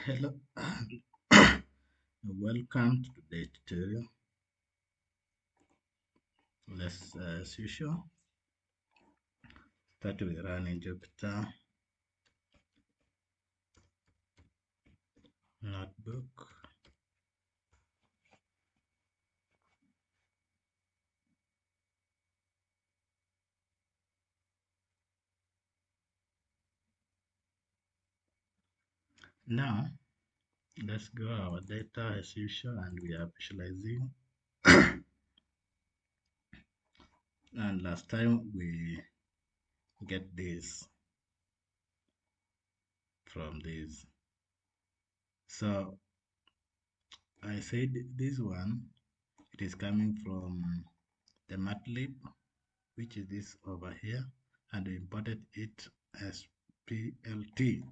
Hello, welcome to today's tutorial. Let's, as usual, start with running Jupyter Notebook. Now, let's go our data as usual, and we are visualizing. And last time we get this from this. So I said this one, it is coming from the Matplotlib, which is this over here, and we imported it as PLT.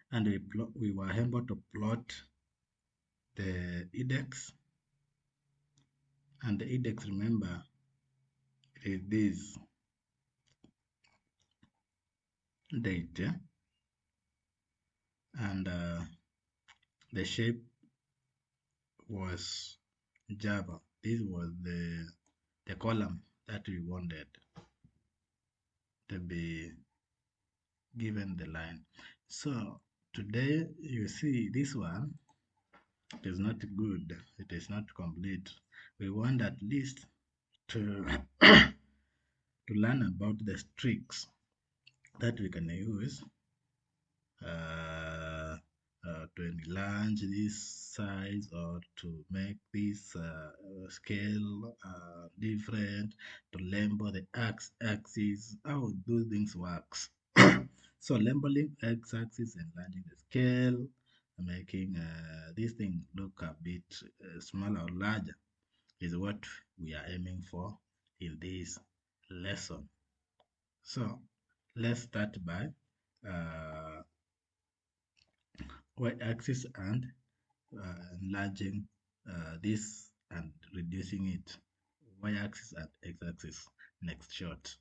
And we were able to plot the index, and the index, remember, it is this date, and the shape was Java. This was the column that we wanted to be given the line. So today you see this one is not good, it is not complete. We want at least to to learn about the tricks that we can use to enlarge this size or to make this scale different, to label the x-axis, how those things works. So labeling x-axis, enlarging the scale, making this thing look a bit smaller or larger is what we are aiming for in this lesson. So let's start by y-axis and enlarging this and reducing it, y-axis and x-axis. Next shot.